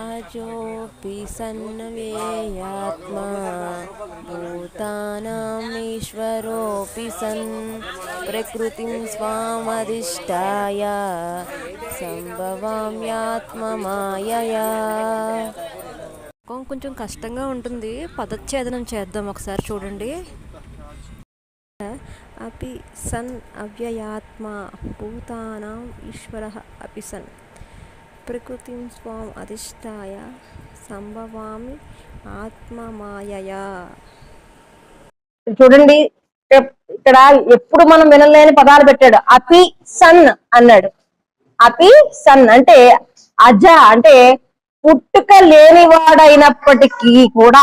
अजोऽपि सन्नव्ययात्मा भूतानामीश्वरोऽपि सन् प्रकृतिं स्वामधिष्ठाय సంభవామ్యాత్మమాయయా. కొంచెం కష్టంగా ఉంటుంది. పదచ్ఛేదనం చేద్దాం ఒకసారి చూడండి. అపి సన్ అవ్యయాత్మా భూతానాం ఈశ్వరః అపి సన్ ప్రకృతిం స్వాం అధిష్ఠాయ సంభవామి ఆత్మమాయయా. చూడండి, ఇక్కడ ఎప్పుడు మనం వినలేని పదాలు పెట్టాడు. అపి సన్ అన్నాడు. అపి సన్ అంటే అజ అంటే పుట్టుక లేనివాడైనప్పటికీ కూడా,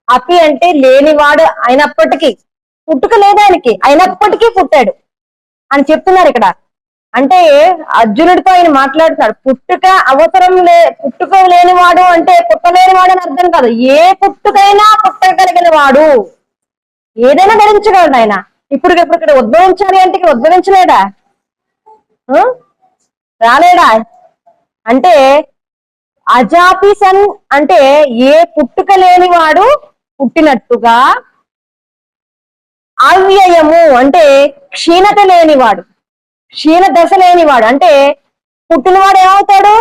అపి అంటే లేనివాడు అయినప్పటికీ, పుట్టుక లేదానికి అయినప్పటికీ పుట్టాడు అని చెప్తున్నారు ఇక్కడ. అంటే అర్జునుడితో ఆయన మాట్లాడుతున్నాడు. పుట్టుక పుట్టుక లేనివాడు అంటే పుట్టలేనివాడు అని అర్థం కాదు. ఏ పుట్టుకైనా పుట్టగలిగిన వాడు, ఏదైనా ధరించగలడు ఆయన. ఇప్పుడు ఇక్కడ ఉద్భవించాలి అంటే ఇక్కడ ఉద్భవించలేడా? రాలేడా? అంటే అజాపిసన్ అంటే ఏ పుట్టుక లేనివాడు పుట్టినట్టుగా, అవ్యయము అంటే క్షీణత లేనివాడు, క్షీణ దశ లేనివాడు. అంటే పుట్టినవాడు ఏమవుతాడు?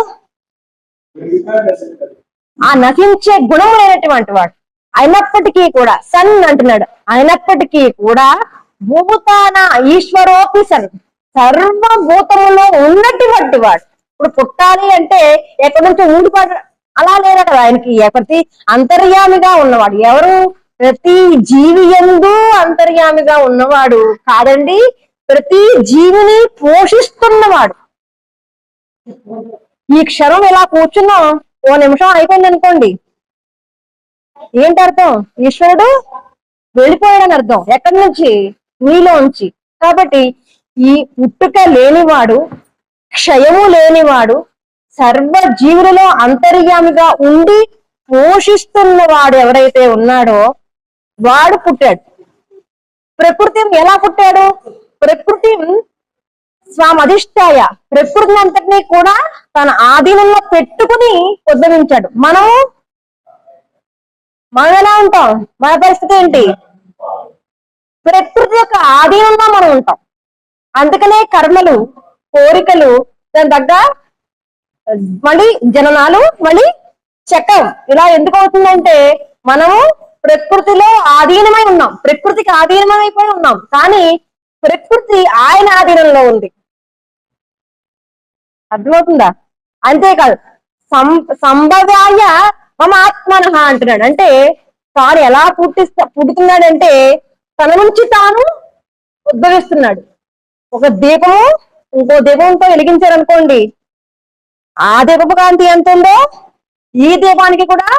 ఆ నశించే గుణం లేనటువంటి వాడు. అయినప్పటికీ కూడా సన్ అంటున్నాడు. అయినప్పటికీ కూడా భూతాన ఈశ్వరోపి సన్, సర్వభూతములో ఉన్నటువంటి వాడు. ఇప్పుడు పుట్టాలి అంటే ఎక్కడి నుంచి ఊడిపడ అలా లేదా కదా ఆయనకి. ప్రతి అంతర్యామిగా ఉన్నవాడు. ఎవరు? ప్రతి జీవి యందు అంతర్యామిగా ఉన్నవాడు కాదండి, ప్రతి జీవిని పోషిస్తున్నవాడు. ఈ క్షణం ఇలా కూర్చున్నాం, ఓ నిమిషం అయిపోయింది అనుకోండి, ఏంటి అర్థం? ఈశ్వరుడు వెళ్ళిపోయాడని అర్థం. ఎక్కడి నుంచి? నీలోంచి. కాబట్టి ఈ పుట్టుక లేనివాడు, క్షయము లేనివాడు, సర్వ జీవులలో అంతర్యామిగా ఉండి పోషిస్తున్నవాడు ఎవరైతే ఉన్నాడో వాడు పుట్టాడు. ప్రకృతి ఎలా పుట్టాడు? ప్రకృతి స్వామధిష్టాయ, ప్రకృతిని అంతటినీ కూడా తన ఆధీనంలో పెట్టుకుని ఉద్భవించాడు. మనం ఎలా ఉంటాం? మన పరిస్థితి ఏంటి? ప్రకృతి యొక్క ఆధీనంలో మనం ఉంటాం. అందుకనే కర్మలు, కోరికలు, దాని తగ్గ మళ్ళీ జననాలు, మళ్ళీ చక్రం ఇలా ఎందుకు అవుతుందంటే మనము ప్రకృతిలో ఆధీనమై ఉన్నాం, ప్రకృతికి ఆధీనమైపోయి ఉన్నాం. కానీ ప్రకృతి ఆయన ఆధీనంలో ఉంది. అర్థమవుతుందా? అంతేకాదు సంభవాయ మమ ఆత్మనః అంటున్నాడు. అంటే తాను ఎలా పుట్టుతున్నాడంటే తన నుంచి తాను ఉద్భవిస్తున్నాడు. ఒక దీపము ఇంకో దీపంతో వెలిగించారనుకోండి, ఆ దీపపు కాంతి ఎంత ఉందో ఈ దీపానికి కూడా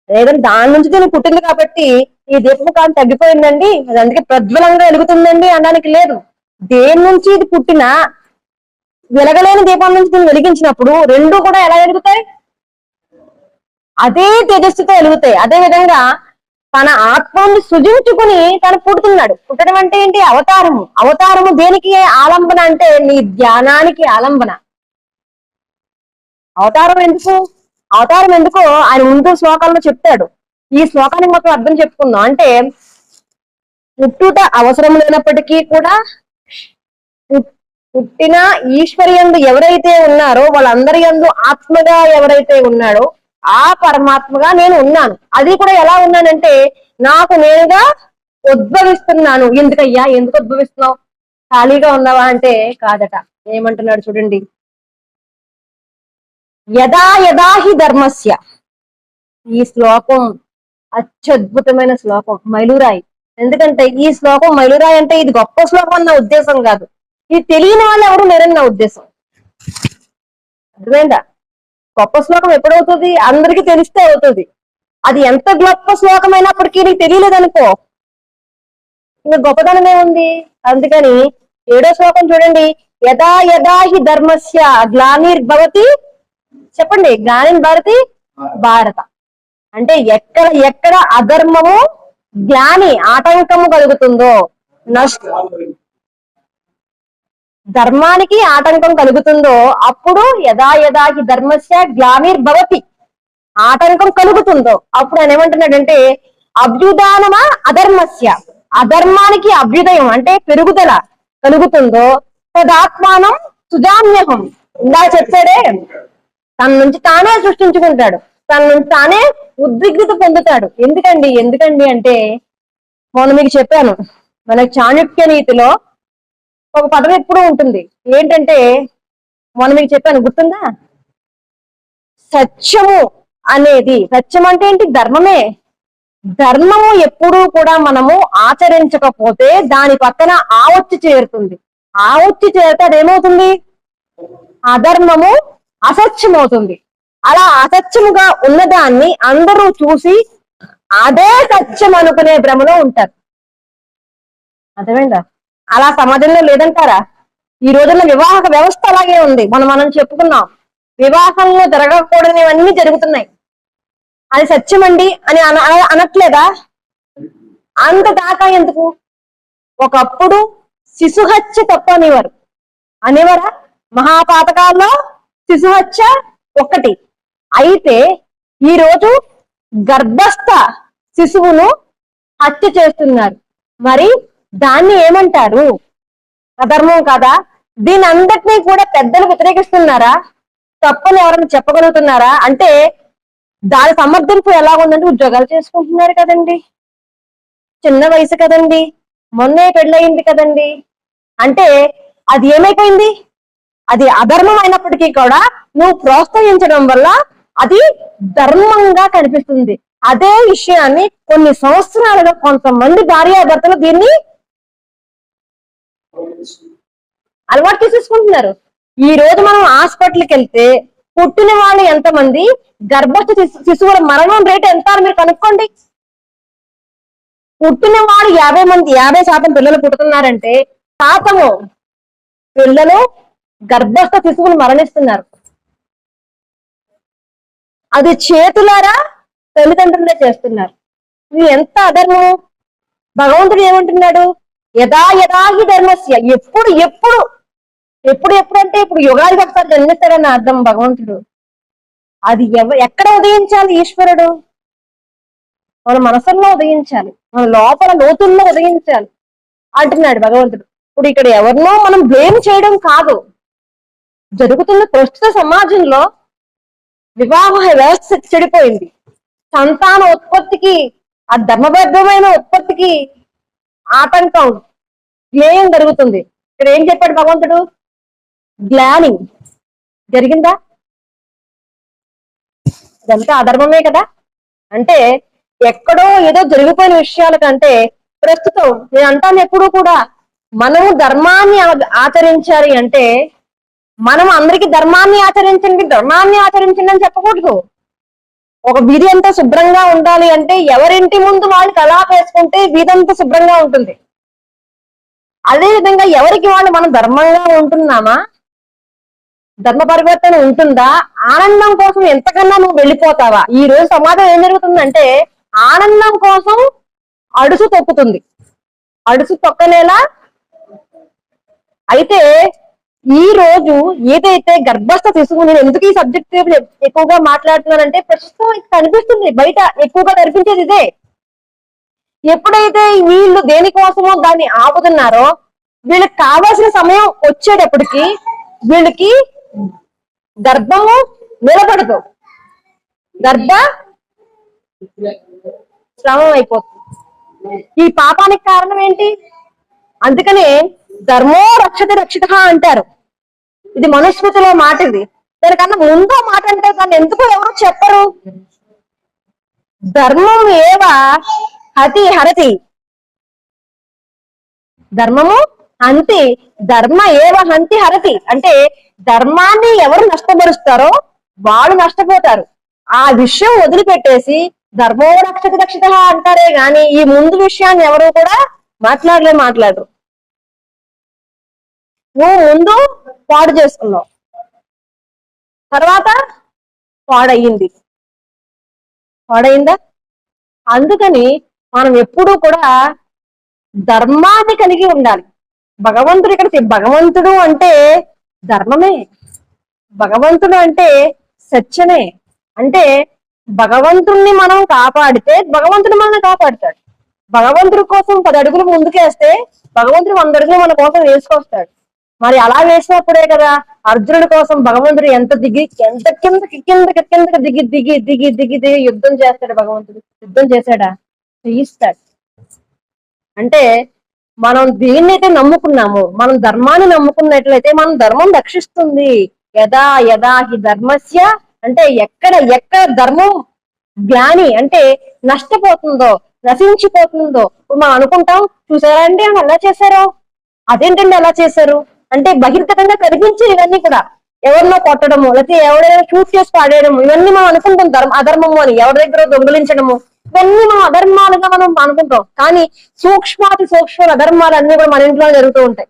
లేదంటే దాని నుంచి దీన్ని పుట్టింది కాబట్టి ఈ దీపపు కాంతి తగ్గిపోయిందండి, అది అందుకే ప్రజ్వలంగా వెలుగుతుందండి అనడానికి లేదు. దేని నుంచి ఇది పుట్టినా వెలగలేని దీపం నుంచి దీన్ని వెలిగించినప్పుడు రెండు కూడా ఎలా వెలుగుతాయి? అదే తేజస్సుతో వెలుగుతాయి. అదే విధంగా తన ఆత్మని సృజించుకుని తను పుడుతున్నాడు. పుట్టడం అంటే ఏంటి? అవతారము. అవతారము దేనికి ఆలంబన అంటే నీ ధ్యానానికి ఆలంబన. అవతారం ఎందుకు ఆయన ముందు శ్లోకాల్లో చెప్తాడు. ఈ శ్లోకానికి మాత్రం అర్థం చెప్పుకుందాం. అంటే పుట్టుట అవసరం లేనప్పటికీ కూడా పుట్టిన ఈశ్వర్యందు ఎవరైతే ఉన్నారో వాళ్ళందరి యందు ఆత్మగా ఎవరైతే ఉన్నాడో ఆ పరమాత్మగా నేను ఉన్నాను. అది కూడా ఎలా ఉన్నానంటే నాకు నేనుగా ఉద్భవిస్తున్నాను. ఎందుకయ్యా, ఎందుకు ఉద్భవిస్తున్నావు? ఖాళీగా ఉన్నావా అంటే కాదట. ఏమంటున్నాడు చూడండి. యదా యదా హి ధర్మస్య. ఈ శ్లోకం అత్యద్భుతమైన శ్లోకం, మైలురాయి. ఎందుకంటే ఈ శ్లోకం మైలురాయి అంటే ఇది గొప్ప శ్లోకం అన్న ఉద్దేశం కాదు, ఇది తెలియని వాళ్ళు ఎవరు లేరన్న ఉద్దేశం. అర్థమైందా? గొప్ప శ్లోకం ఎప్పుడవుతుంది? అందరికీ తెలిస్తే అవుతుంది. అది ఎంత గొప్ప శ్లోకం అయినప్పటికీ నీకు తెలియలేదనుకో, ఇంకా గొప్పదనమే ఉంది. అందుకని 7వ శ్లోకం చూడండి. యదా యదా హి ధర్మస్య గ్లానిర్భవతి, చెప్పండి, గ్లానిర్భవతి భారత. అంటే ఎక్కడ ఎక్కడ అధర్మము, గ్లాని, ఆటంకము కలుగుతుందో, ధర్మానికి ఆటంకం కలుగుతుందో అప్పుడు యదా యదాకి ధర్మస్య గ్లానిర్భవతి. ఆటంకం కలుగుతుందో అప్పుడు ఆయన ఏమంటున్నాడంటే అభ్యుదానమా అధర్మస్య, అధర్మానికి అభ్యుదయం అంటే పెరుగుదల కలుగుతుందో తదాత్మానం సుజామ్యహం. ఇలా చెప్పాడే, తన నుంచి తానే సృష్టించుకుంటాడు, తన నుంచి తానే ఉద్విగ్నత పొందుతాడు. ఎందుకండి అంటే మొన్న మీకు చెప్పాను, మనకి చాణక్య నీతిలో ఒక పదం ఎప్పుడూ ఉంటుంది. ఏంటంటే మొన్న మీకు చెప్పాను, గుర్తుందా? సత్యము అనేది, సత్యం అంటే ఏంటి? ధర్మమే. ధర్మము ఎప్పుడూ కూడా మనము ఆచరించకపోతే దాని పక్కన ఆవొచ్చి చేరుతుంది. ఆవొచ్చి చేరితే అదేమవుతుంది? అధర్మము అసత్యం అవుతుంది. అలా అసత్యముగా ఉన్నదాన్ని అందరూ చూసి అదే సత్యం అనుకునే భ్రమలో ఉంటారు. అర్థమైందా? అలా సమాజంలో లేదంటారా? ఈ రోజుల్లో వివాహ వ్యవస్థ అలాగే ఉంది. మనం చెప్పుకున్నాం, వివాహంలో జరగకూడనివన్నీ జరుగుతున్నాయి. అది సత్యం అండి అని అనట్లేదా? అంత దాకా ఎందుకు? ఒకప్పుడు శిశుహత్య తప్పు అనేవారా? మహాపాతకాల్లో శిశుహత్య ఒకటి. అయితే ఈరోజు గర్భస్థ శిశువును హత్య చేస్తున్నారు. మరి దాన్ని ఏమంటారు? అధర్మం కాదా? దీని అందరినీ కూడా పెద్దలు వ్యతిరేకిస్తున్నారా? తప్పని ఎవరైనా చెప్పగలుగుతున్నారా? అంటే దాని సమర్థింపు ఎలా ఉందంటే ఉద్యోగాలు చేసుకుంటున్నారు కదండి, చిన్న వయసు కదండి, మొన్నే పెళ్ళయింది కదండి. అంటే అది ఏమైపోయింది? అది అధర్మం అయినప్పటికీ కూడా నువ్వు ప్రోత్సహించడం వల్ల అది ధర్మంగా కనిపిస్తుంది. అదే విషయాన్ని కొన్ని సంవత్సరాలుగా కొంతమంది భార్యాభర్తలు దీన్ని అలవాటు చేసేసుకుంటున్నారు. ఈ రోజు మనం హాస్పిటల్కి వెళ్తే పుట్టిన వాళ్ళు ఎంతమంది, గర్భస్థ శిశువుల మరణం రేటు ఎంత అని మీరు కనుక్కోండి. పుట్టిన వాడు 50% పిల్లలు పుడుతున్నారంటే శాతము పిల్లలు గర్భస్థ శిశువులు మరణిస్తున్నారు. అది చేతులారా తల్లిదండ్రులే చేస్తున్నారు. ఇది ఎంత అధర్మం! భగవంతుడు ఏమంటున్నాడు? యథా యథాహి ధర్మస్య, ఎప్పుడు అంటే ఇప్పుడు యుగానికి ఒకసారి జన్మిస్తాడని అర్థం భగవంతుడు. అది ఎక్కడ ఉదయించాలి? ఈశ్వరుడు మన మనసుల్లో ఉదయించాలి, మన లోపల లోతుల్లో ఉదయించాలి అంటున్నాడు భగవంతుడు. ఇప్పుడు ఇక్కడ ఎవరినో మనం బ్లేమ్ చేయడం కాదు. జరుగుతున్న ప్రస్తుత సమాజంలో వివాహ వ్యవస్థ చెడిపోయింది. సంతాన ఉత్పత్తికి, ఆ ధర్మబద్ధమైన ఉత్పత్తికి ఆటంకం, జ్ఞేయం జరుగుతుంది. ఇక్కడ ఏం చెప్పాడు భగవంతుడు? గ్లానింగ్ జరిగిందా? ఇదంతా అధర్మమే కదా. అంటే ఎక్కడో ఏదో జరిగిపోయిన విషయాల కంటే ప్రస్తుతం నేను అంటాను ఎప్పుడూ కూడా మనము ధర్మాన్ని ఆచరించాలి అంటే మనం అందరికి ధర్మాన్ని ఆచరించండి అని చెప్పకూడదు. ఒక వీధి అంతా శుభ్రంగా ఉండాలి అంటే ఎవరింటి ముందు వాళ్ళు కలాప వేసుకుంటే వీధి అంతా శుభ్రంగా ఉంటుంది. అదే విధంగా ఎవరికి వాళ్ళు మనం ధర్మంగా ఉంటున్నామా? ధర్మ పరివర్తన ఉంటుందా? ఆనందం కోసం ఎంతకన్నా నువ్వు వెళ్ళిపోతావా? ఈ రోజు సమాజం ఏం జరుగుతుందంటే ఆనందం కోసం అడుసు తొక్కుతుంది, అడుసు తొక్కనేలా. అయితే ఈ రోజు ఏదైతే గర్భస్థ శిశువు, నేను ఎందుకు ఈ సబ్జెక్ట్ ఎక్కువగా మాట్లాడుతున్నానంటే ప్రస్తుతం కనిపిస్తుంది, బయట ఎక్కువగా కనిపించేది ఇదే. ఎప్పుడైతే వీళ్ళు దేనికోసమో దాన్ని ఆపుతున్నారో వీళ్ళకి కావాల్సిన సమయం వచ్చేటప్పటికి వీళ్ళకి గర్భము నిలబడదు, గర్భ శ్రమం అయిపోతుంది. ఈ పాపానికి కారణం ఏంటి? అందుకనే ధర్మో రక్షత రక్షిత అంటారు. ఇది మనుస్మృతిలో మాట. ఇది దానికన్నా ముందో మాట అంటే దాన్ని ఎందుకు ఎవరు చెప్పరు? ధర్మం ఏవ హతి హరతి, ధర్మము హంతి, ధర్మ ఏవ హంతి హరతి అంటే ధర్మాన్ని ఎవరు నష్టపరుస్తారో వాళ్ళు నష్టపోతారు. ఆ విషయం వదిలిపెట్టేసి ధర్మో రక్షక రక్షిత అంటారే గాని ఈ ముందు విషయాన్ని ఎవరు కూడా మాట్లాడరు. నువ్వు ముందు పాడు చేసుకున్నావు, తర్వాత పాడయిందా? అందుకని మనం ఎప్పుడూ కూడా ధర్మాన్ని కలిగి ఉండాలి. భగవంతుడు ఇక్కడ భగవంతుడు అంటే ధర్మమే, భగవంతుడు అంటే సత్యమే. అంటే భగవంతుణ్ణి మనం కాపాడితే భగవంతుడు మనల్ని కాపాడుతాడు. భగవంతుడి కోసం 10 అడుగులు ముందుకేస్తే భగవంతుడు 100 అడుగులు మన కోసం వేసుకొస్తాడు. మరి అలా వేసినప్పుడే కదా అర్జునుడి కోసం భగవంతుడు ఎంత కిందకి దిగి యుద్ధం చేస్తాడు. భగవంతుడు యుద్ధం చేశాడా? చేయిస్తాడు. అంటే మనం దేన్నైతే నమ్ముకున్నామో, మనం ధర్మాన్ని నమ్ముకున్నట్లయితే మనం ధర్మం రక్షిస్తుంది. యదా యదా హి ధర్మస్య అంటే ఎక్కడ ధర్మం గ్లాని అంటే నష్టపోతుందో, నశించిపోతుందో మనం అనుకుంటాం. చూసారా అండి అని అలా చేశారు, అదేంటండి అలా చేశారు అంటే బహిర్గతంగా కనిపించే ఇవన్నీ కూడా ఎవరినో కొట్టడము, లేకపోతే ఎవరైనా షూట్ చేసి పాడేయడము, ఇవన్నీ మనం అనుకుంటాం అధర్మము అని. ఎవరి దగ్గర దొంగిలించడము, ఇవన్నీ మనం అధర్మాలుగా మనం అనుకుంటాం. కానీ సూక్ష్మాతి సూక్ష్మ అధర్మాలు అన్ని కూడా మన ఇంట్లో జరుగుతూ ఉంటాయి.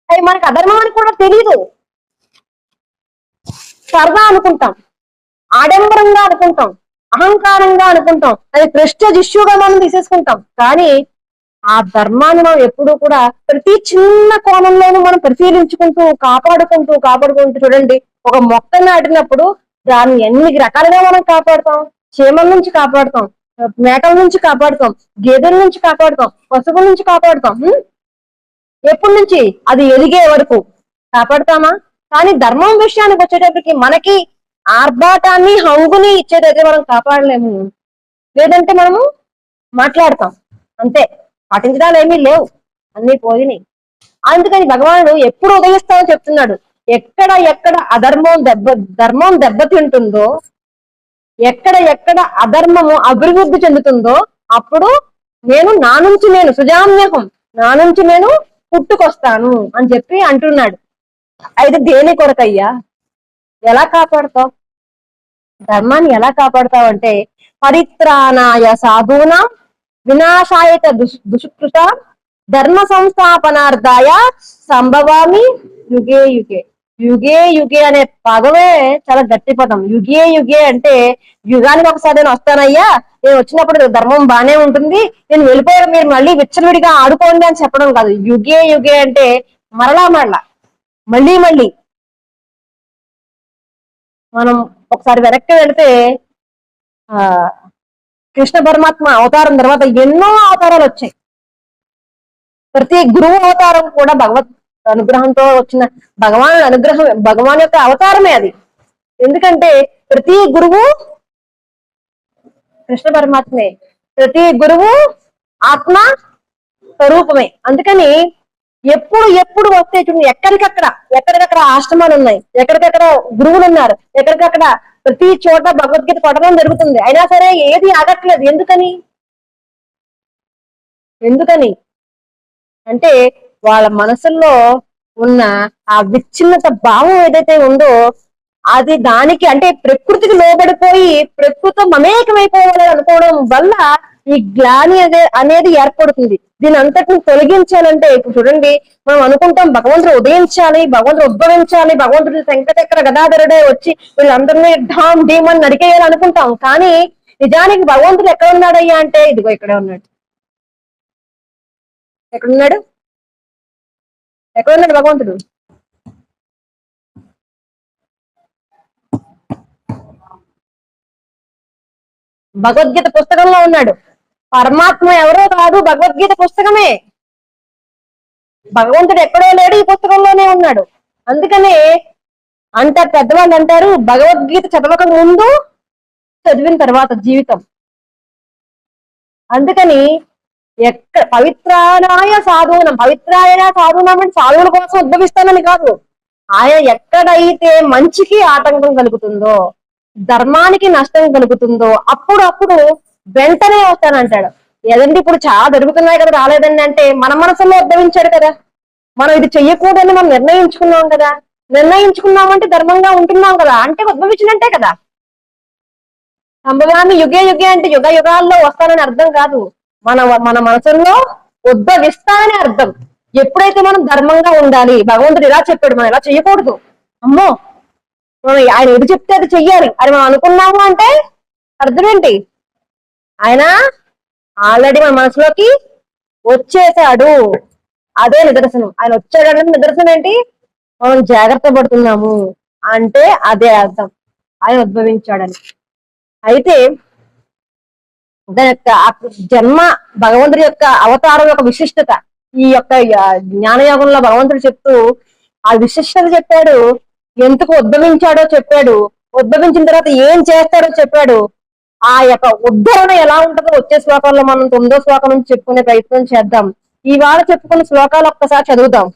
అవి మనకు అధర్మం అని కూడా తెలియదు. సరదా అనుకుంటాం, ఆడంబరంగా అనుకుంటాం, అహంకారంగా అనుకుంటాం, అది ప్రెస్టేజ్ ఇష్యూగా మనం తీసేసుకుంటాం. కానీ ఆ ధర్మాన్ని మనం ఎప్పుడూ కూడా ప్రతి చిన్న కోణంలోనూ మనం పరిశీలించుకుంటూ కాపాడుకుంటూ చూడండి. ఒక మొక్క నాటినప్పుడు దాన్ని ఎన్ని రకాలుగా మనం కాపాడుతాం. చీమల నుంచి కాపాడుతాం, మేకల నుంచి కాపాడుతాం, గేదెల నుంచి కాపాడుతాం, పశువుల నుంచి కాపాడుతాం. ఎప్పటి నుంచి? అది ఎదిగే వరకు కాపాడుతామా? కానీ ధర్మం విషయానికి వచ్చేటప్పటికి మనకి ఆర్భాటాన్ని హంగుని ఇచ్చేదైతే మనం కాపాడలేము. లేదంటే మనము మాట్లాడతాం అంతే, పాటించడాలు ఏమీ లేవు, అన్ని పోయినాయి. అందుకని భగవానుడు ఎప్పుడు ఉదయిస్తామో చెప్తున్నాడు. ఎక్కడ ధర్మం దెబ్బతింటుందో, ఎక్కడ అధర్మము అభివృద్ధి చెందుతుందో అప్పుడు నా నుంచి నేను సుజామ్యహం, నా నుంచి నేను పుట్టుకొస్తాను అని చెప్పి అంటున్నాడు. అయితే దేని కొరకయ్యా? ఎలా కాపాడుతావు ధర్మాన్ని? ఎలా కాపాడుతావు అంటే పరిత్రాణాయ సాధూనాం వినాశాయత దుష్కృత ధర్మ సంస్థాపనార్థాయ సంభవామి యుగే యుగే. యుగే అనే పదమే చాలా గట్టి పదం. యుగే అంటే యుగానికి ఒకసారి నేను వస్తానయ్యా, నేను వచ్చినప్పుడు ధర్మం బానే ఉంటుంది, నేను వెళ్ళిపోయాను, మీరు మళ్ళీ విచ్చలవిడిగా ఆడుకోండి అని చెప్పడం కాదు. యుగే అంటే మరలా మళ్ళీ మనం ఒకసారి వెనక్కి వెళితే కృష్ణ పరమాత్మ అవతారం తర్వాత ఎన్నో అవతారాలు వచ్చాయి. ప్రతి గురువు అవతారం కూడా భగవత్ అనుగ్రహంతో వచ్చిన భగవాన్ యొక్క అవతారమే అది. ఎందుకంటే ప్రతి గురువు కృష్ణ పరమాత్మే, ప్రతి గురువు ఆత్మ స్వరూపమే. అందుకని ఎప్పుడు వస్తే చూడండి, ఎక్కడికక్కడ ఆశ్రమాలు ఉన్నాయి, ఎక్కడికక్కడ గురువులు ఉన్నారు, ఎక్కడికక్కడ ప్రతి చోట భగవద్గీత పఠనం జరుగుతుంది. అయినా సరే ఏది ఆగట్లేదు. ఎందుకని అంటే వాళ్ళ మనసుల్లో ఉన్న ఆ విచ్ఛిన్నత భావం ఏదైతే ఉందో అది దానికి అంటే ప్రకృతికి లోబడిపోయి ప్రకృతి మమేకమైపోవాలి అనుకోవడం వల్ల ఈ గ్లాని అనేది ఏర్పడుతుంది. దీని అంతటిని తొలగించాలంటే ఇప్పుడు చూడండి, మనం అనుకుంటాం భగవంతుడు ఉదయించాలి, భగవంతుడు ఉద్భవించాలి, భగవంతుడు శంఖచక్ర గదాధరుడే వచ్చి వీళ్ళందరినీ ఢామ్ ఢీమ్ అని నరికేయాలి అనుకుంటాం. కానీ నిజానికి భగవంతుడు ఎక్కడ ఉన్నాడయ్యా అంటే ఇదిగో ఇక్కడే ఉన్నాడు. ఎక్కడున్నాడు భగవంతుడు? భగవద్గీత పుస్తకంలో ఉన్నాడు. పరమాత్మ ఎవరో కాదు, భగవద్గీత పుస్తకమే. భగవంతుడు ఎక్కడో లేడు, ఈ పుస్తకంలోనే ఉన్నాడు. అందుకనే పెద్దవాళ్ళు అంటారు, భగవద్గీత చదవక ముందు, చదివిన తర్వాత జీవితం. అందుకని పవిత్రాయ సాధూనం అంటే సాధువుల కోసం ఉద్భవిస్తానని కాదు. ఆయన ఎక్కడైతే మంచికి ఆటంకం కలుగుతుందో, ధర్మానికి నష్టం కలుగుతుందో అప్పుడు వెంటనే వస్తానంటాడు. ఏదంటే ఇప్పుడు చాలా జరుగుతున్నాయి కదా, రాలేదండి అంటే మన మనసులో ఉద్భవించాడు కదా. మనం ఇది చెయ్యకూడదని మనం నిర్ణయించుకున్నాం కదా. నిర్ణయించుకున్నామంటే ధర్మంగా ఉంటున్నాం కదా, అంటే ఉద్భవించినట్టే కదా. సంభవాన్ని యుగే అంటే యుగాల్లో వస్తానని అర్థం కాదు. మన మనసుల్లో ఉద్భవిస్తానని అర్థం. ఎప్పుడైతే మనం ధర్మంగా ఉండాలి, భగవంతుడు ఇలా చెప్పాడు, మనం ఇలా చెయ్యకూడదు, అమ్మో మనం ఆయన ఏది చెప్తే అది చెయ్యాలి అని మనం అనుకున్నాము అంటే అర్థం ఏంటి? ఆయన ఆల్రెడీ మన మనసులోకి వచ్చేసాడు. అదే నిదర్శనం. ఆయన వచ్చాడంటే నిదర్శనం ఏంటి? మనం జాగ్రత్త పడుతున్నాము అంటే అదే అర్థం, ఆయన ఉద్భవించాడని. అయితే దాని యొక్క జన్మ, భగవంతుడి యొక్క అవతారం యొక్క విశిష్టత ఈ యొక్క జ్ఞానయోగంలో భగవంతుడు చెప్తూ ఆ విశిష్టత చెప్పాడు, ఎందుకు ఉద్భవించాడో చెప్పాడు, ఉద్భవించిన తర్వాత ఏం చేస్తాడో చెప్పాడు. ఆ యొక్క ఉద్ధరణ ఎలా ఉంటుందో వచ్చే శ్లోకాల్లో మనం 9వ శ్లోకం నుంచి చెప్పుకునే ప్రయత్నం చేద్దాం. ఇవాళ చెప్పుకున్న శ్లోకాలు ఒక్కసారి చదువుదాం.